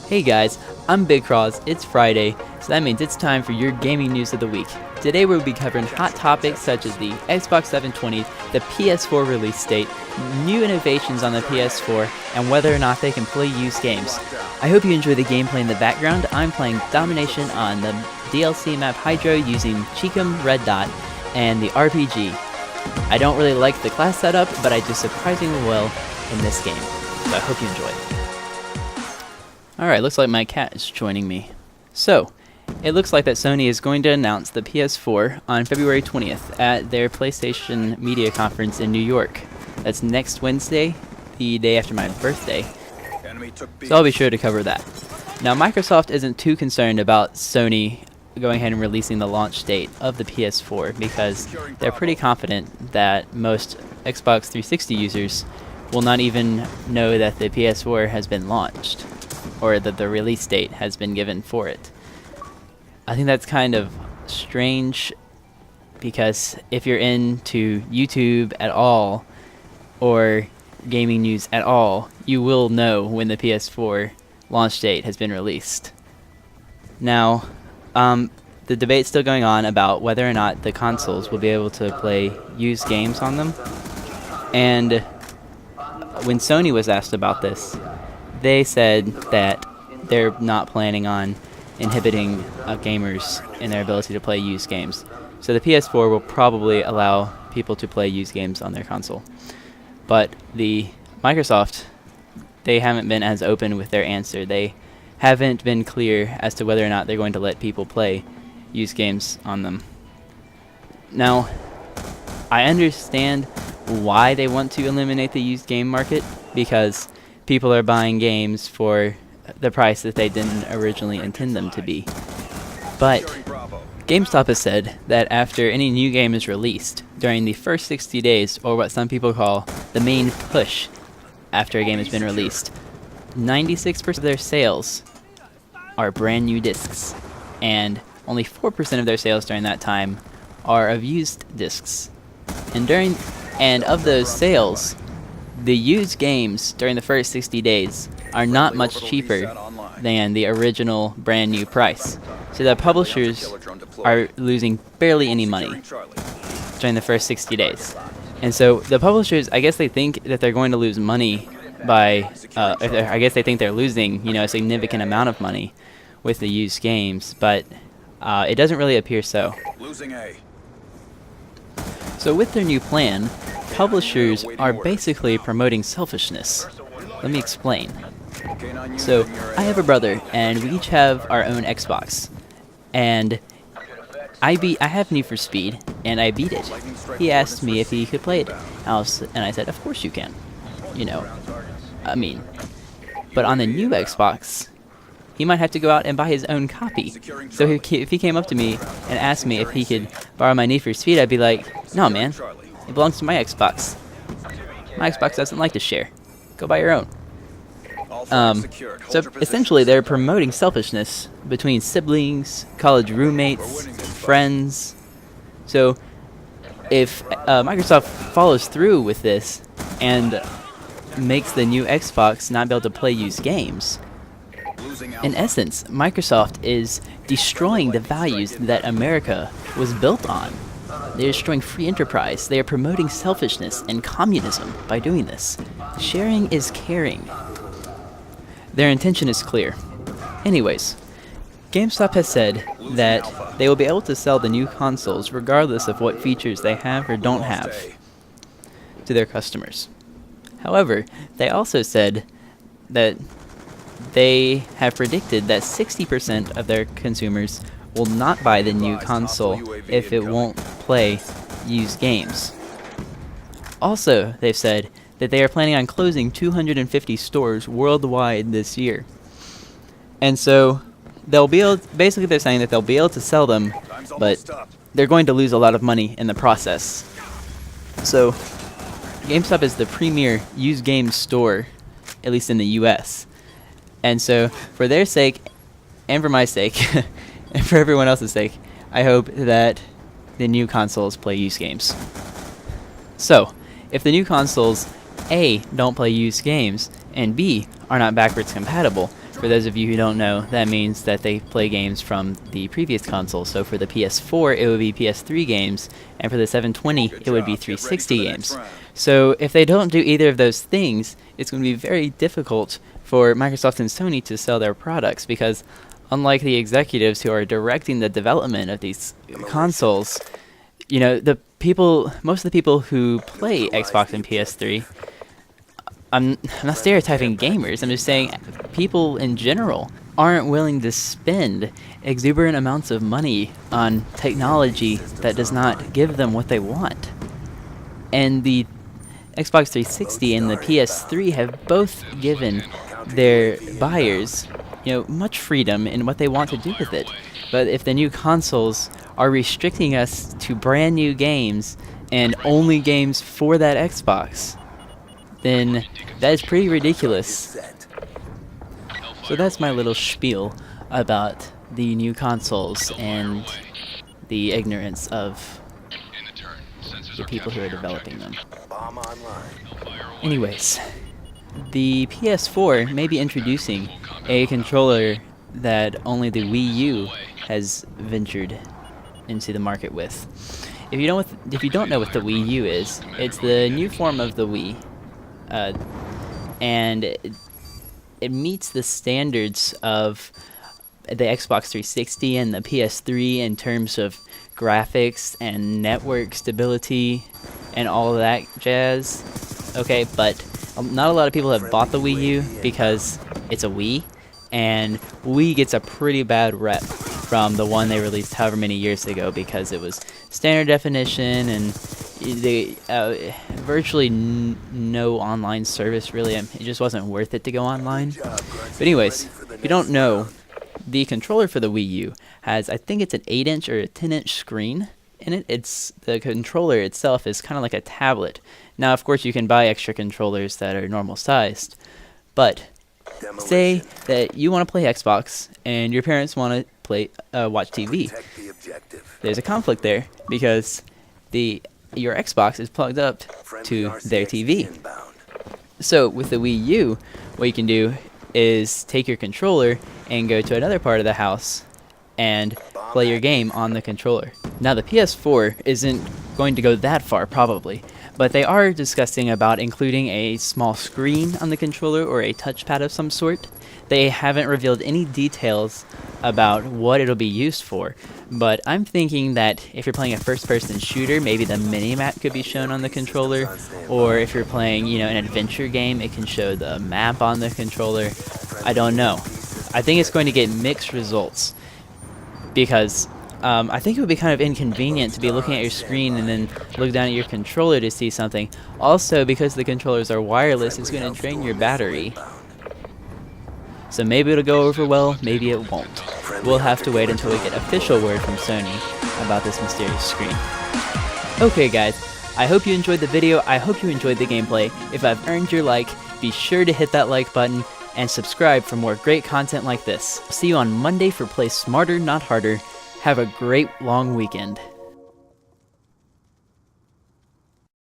Hey guys, I'm Bigcros, it's Friday, so that means it's time for your gaming news of the week. Today we'll be covering hot topics such as the Xbox 720, the PS4 release date, new innovations on the PS4, and whether or not they can play used games. I hope you enjoy the gameplay in the background. I'm playing Domination on the DLC map Hydro using Cheekum Red Dot and the RPG. I don't really like the class setup, but I do surprisingly well in this game, so I hope you enjoy it. Alright, looks like my cat is joining me. So, it looks like that Sony is going to announce the PS4 on February 20th at their PlayStation Media Conference in New York. That's next Wednesday, the day after my birthday. So I'll be sure to cover that. Now, Microsoft isn't too concerned about Sony going ahead and releasing the launch date of the PS4 because they're pretty confident that most Xbox 360 users will not even know that the PS4 has been launched, or that the release date has been given for it. I think that's kind of strange because if you're into YouTube at all or gaming news at all, you will know when the PS4 launch date has been released. Now, the debate's still going on about whether or not the consoles will be able to play used games on them. And when Sony was asked about this, they said that they're not planning on inhibiting gamers in their ability to play used games. So the PS4 will probably allow people to play used games on their console. But the Microsoft, they haven't been as open with their answer. They haven't been clear as to whether or not they're going to let people play used games on them. Now, I understand why they want to eliminate the used game market, because people are buying games for the price that they didn't originally intend them to be. But Gamestop has said that after any new game is released, during the first 60 days, or what some people call the main push after a game has been released, 96% of their sales are brand new discs, and only 4% of their sales during that time are of used discs. And of those sales, the used games during the first 60 days are not much cheaper than the original brand new price. So the publishers are losing barely any money during the first 60 days. And so the publishers, I guess they think that they're going to lose money by, I guess they think they're losing, a significant amount of money with the used games, but it doesn't really appear so. So with their new plan, publishers are basically promoting selfishness. Let me explain. So, I have a brother, and we each have our own Xbox. And I have Need for Speed, and I beat it. He asked me if he could play it, and I said, of course you can. But on the new Xbox, he might have to go out and buy his own copy. So if he came up to me and asked me if he could borrow my Need for Speed, I'd be like, no man, it belongs to my Xbox. My Xbox doesn't like to share. Go buy your own. So essentially they're promoting selfishness between siblings, college roommates, friends. So if Microsoft follows through with this and makes the new Xbox not be able to play used games, in essence, Microsoft is destroying the values that America was built on. They're destroying free enterprise. They are promoting selfishness and communism by doing this. Sharing is caring. Their intention is clear. Anyways, GameStop has said that they will be able to sell the new consoles regardless of what features they have or don't have to their customers. However, they also said that they have predicted that 60% of their consumers will not buy the new console if it won't play used games. Also, they've said that they are planning on closing 250 stores worldwide this year. And so basically they're saying that they'll be able to sell them, but they're going to lose a lot of money in the process. So GameStop is the premier used game store, at least in the US. And so for their sake, and for my sake, and for everyone else's sake, I hope that the new consoles play used games. So, if the new consoles, A, don't play used games, and B, are not backwards compatible, For those of you who don't know, that means that they play games from the previous console. So for the PS4, it would be PS3 games, and for the 720, it would be 360 games. So if they don't do either of those things, it's going to be very difficult for Microsoft and Sony to sell their products, because unlike the executives who are directing the development of these consoles, you know, most of the people who play Xbox and PS3, I'm not stereotyping gamers, I'm just saying people in general aren't willing to spend exuberant amounts of money on technology that does not give them what they want. And the Xbox 360 and the PS3 have both given their buyers, you know, much freedom in what they want to do with it. But if the new consoles are restricting us to brand new games and only games for that Xbox, then that is pretty ridiculous. So that's my little spiel about the new consoles and the ignorance of the people who are developing them. Anyways, the PS4 may be introducing a controller that only the Wii U has ventured into the market with. If you don't know what the Wii U is, it's the new form of the Wii, and it meets the standards of the Xbox 360 and the PS3 in terms of graphics and network stability and all of that jazz. Okay, but not a lot of people have bought the Wii U because it's a Wii, and Wii gets a pretty bad rep from the one they released however many years ago, because it was standard definition and they virtually no online service, really. It just wasn't worth it to go online. But anyways, if you don't know, the controller for the Wii U has, I think it's an 8-inch or a 10-inch screen in it. The controller itself is kind of like a tablet. Now, of course, you can buy extra controllers that are normal sized, but say that you want to play Xbox and your parents want to watch TV. There's a conflict there because your Xbox is plugged up to their TV. So with the Wii U, what you can do is take your controller and go to another part of the house and play your game on the controller. Now the PS4 isn't going to go that far probably, but they are discussing about including a small screen on the controller or a touchpad of some sort. They haven't revealed any details about what it'll be used for, but I'm thinking that if you're playing a first-person shooter, maybe the mini-map could be shown on the controller, or if you're playing, you know, an adventure game, it can show the map on the controller. I don't know. I think it's going to get mixed results, because I think it would be kind of inconvenient to be looking at your screen and then look down at your controller to see something. Also, because the controllers are wireless, it's going to drain your battery. So maybe it'll go over well, maybe it won't. We'll have to wait until we get official word from Sony about this mysterious screen. Okay guys, I hope you enjoyed the video, I hope you enjoyed the gameplay. If I've earned your like, be sure to hit that like button and subscribe for more great content like this. See you on Monday for Play Smarter Not Harder. Have a great long weekend.